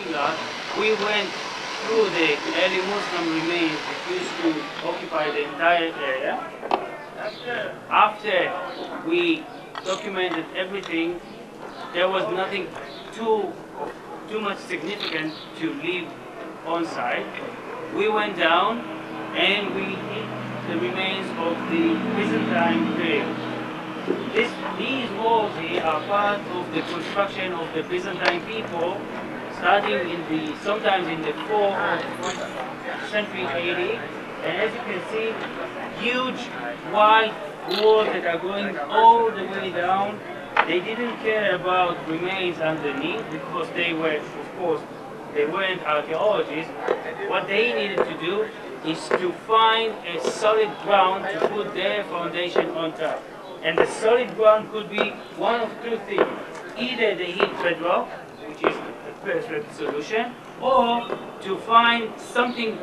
parking lot, we went through the early Muslim remains that used to occupy the entire area. After we documented everything, there was nothing too much significant to leave on site. We went down and we hit the remains of the Byzantine period. These walls here are part of the construction of the Byzantine people, starting sometimes in the 4th century AD. And as you can see, huge wide walls that are going all the way down. They didn't care about remains underneath because they were, of course, they weren't archaeologists. What they needed to do is to find a solid ground to put their foundation on top. And the solid ground could be one of two things. Either they hit bedrock, which is the perfect solution, or to find something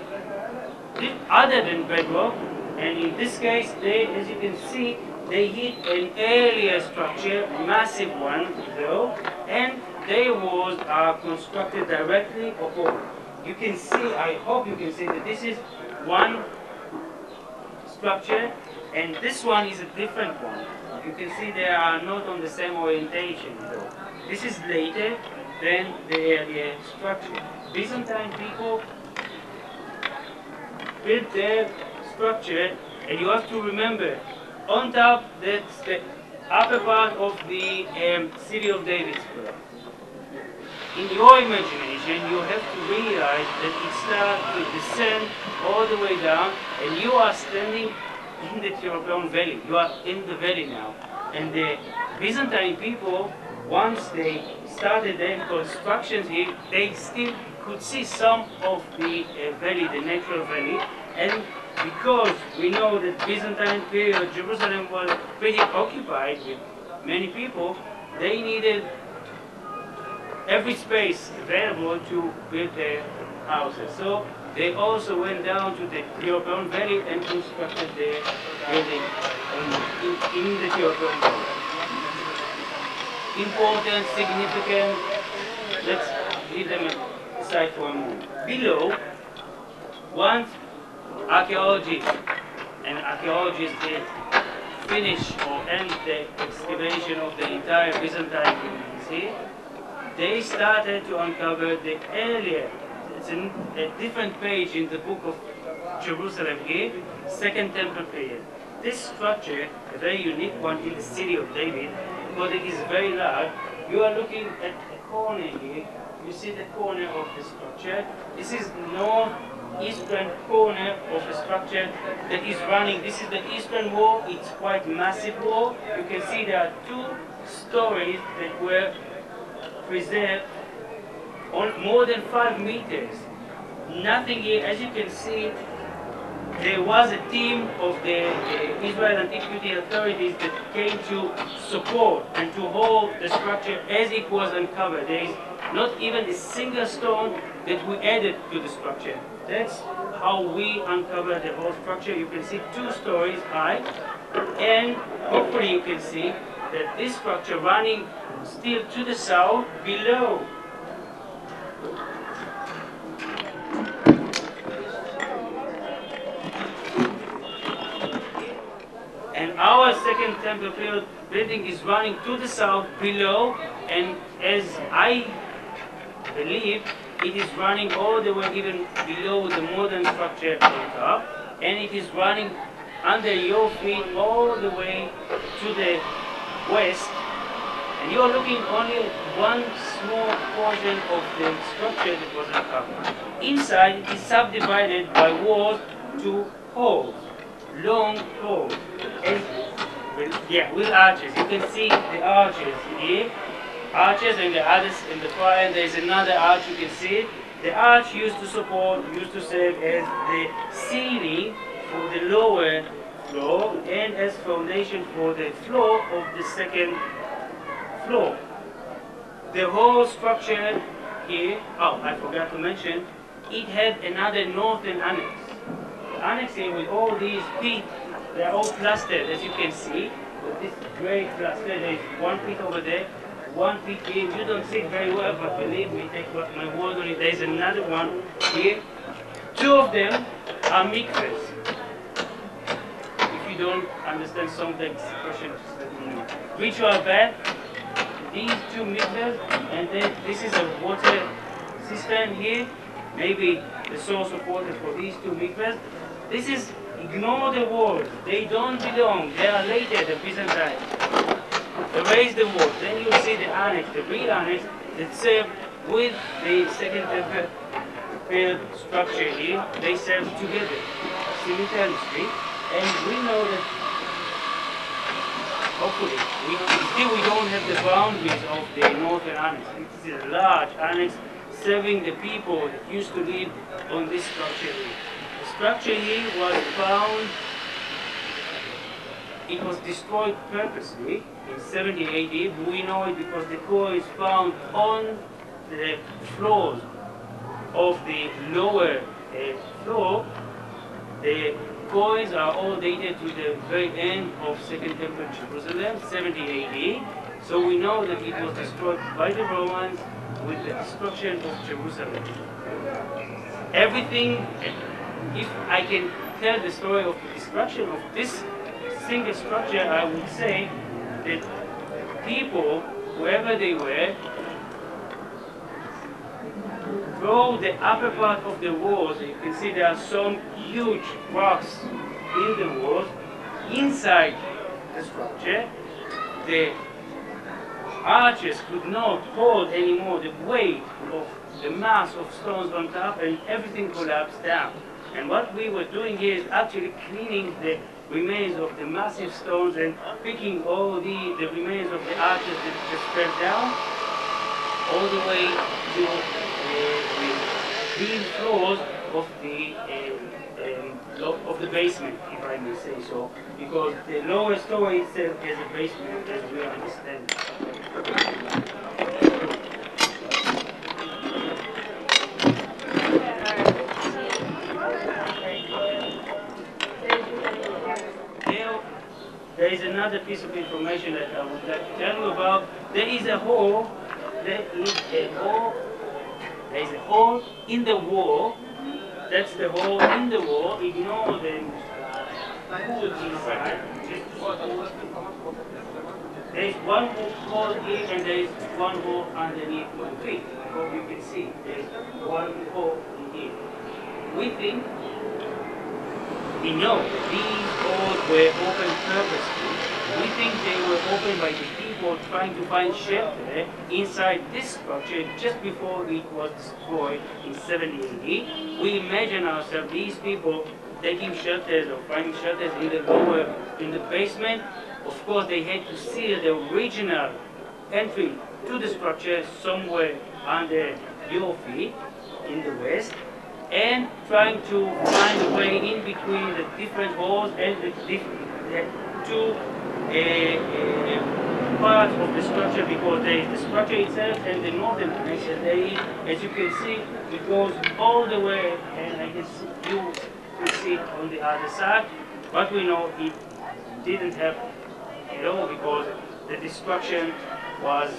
other than bedrock. And in this case, as you can see, they hit an earlier structure, massive one though, and their walls are constructed directly above. You can see, I hope you can see that this is one structure, and this one is a different one. You can see they are not on the same orientation though. This is later than the earlier structure. Byzantine people built their structure, and you have to remember, on top, that's the upper part of the city of David Square. In your imagination, you have to realize that it starts to descend all the way down, and you are standing in the Doron Valley. You are in the valley now. And the Byzantine people, once they started their constructions here, they still could see some of the valley, the natural valley. And because we know that Byzantine period, Jerusalem was pretty occupied with many people, they needed every space available to build their houses. So they also went down to the Doron Valley and constructed their building in the Doron Valley. Important, significant, let's leave them aside for a moment. Below, once archaeologists did finish or end the excavation of the entire Byzantine ruins here, they started to uncover the earlier, it's a different page in the book of Jerusalem here, Second Temple period. This structure, a very unique one in the city of David, because it is very large. You are looking at a corner here, you see the corner of the structure. This is northeastern corner of the structure that is running. This is the eastern wall, it's quite massive wall. You can see there are two stories that were preserved on more than 5 meters. Nothing here, as you can see, there was a team of the Israel Antiquity authorities that came to support and to hold the structure as it was uncovered. There is not even a single stone that we added to the structure. That's how we uncovered the whole structure. You can see 2 stories high, and hopefully you can see that this structure running still to the south below. And our second temple field building is running to the south below, and as I believe, it is running all the way even below the modern structure on top, and it is running under your feet all the way to the west. And you are looking only at one small portion of the structure that was uncovered. Inside, it is subdivided by walls to halls, long halls, with arches. You can see the arches here, arches, and the others in the far end. There is another arch. You can see it. The arch used to serve as the ceiling for the lower floor and as foundation for the floor of the second floor. The whole structure here, oh, I forgot to mention, it had another northern annex. The annex here with all these pits, they are all plastered, as you can see. With this gray plaster, there is one pit over there. one peek in. You don't see it very well, but believe me, take my word on it. There's another one here. Two of them are mikvahs. If you don't understand some of the expressions, let me know. Ritual bath, these two mikvahs, and then this is a water cistern here. Maybe the source of water for these two mikvahs. This is, ignore the walls. They don't belong. They are later, the Byzantine. Erase the walls. Then you see the annex, the real annex that served with the Second Temple period structure here. They serve together simultaneously. And we know that, hopefully, still we don't have the boundaries of the northern annex. This is a large annex serving the people that used to live on this structure here. The structure here was found, it was destroyed purposely in 70 AD. We know it because the core is found on the floors of the lower floor. The coins are all dated to the very end of Second Temple Jerusalem, 70 AD. So we know that it was destroyed by the Romans with the destruction of Jerusalem. Everything, if I can tell the story of the destruction of this single structure, I would say that people, whoever they were, through the upper part of the walls. You can see there are some huge rocks in the walls. Inside the structure, the arches could not hold anymore the weight of the mass of stones on top, and everything collapsed down. And what we were doing here is actually cleaning the remains of the massive stones and picking all the remains of the arches that just fell down all the way to the green floors of the basement, if I may say so, because the lower story itself is a basement, as we understand. There is another piece of information that I would like to tell you about. There is a hole. There is a hole in the wall. That's the hole in the wall. Ignore the wood inside. There is one hole here and there is one hole underneath my feet. I hope you can see. There is one hole in here. We know these holes were opened purposely. We think they were opened by the people trying to find shelter inside this structure just before it was destroyed in 70 AD. We imagine ourselves these people taking shelters or finding shelters in the basement. Of course, they had to seal the original entry to the structure somewhere under your feet in the west, and trying to find a way in between the different holes and the two parts of the structure, because there is the structure itself and the northern place. As you can see, it goes all the way, and I guess you can see it on the other side. But we know it didn't happen at all because the destruction was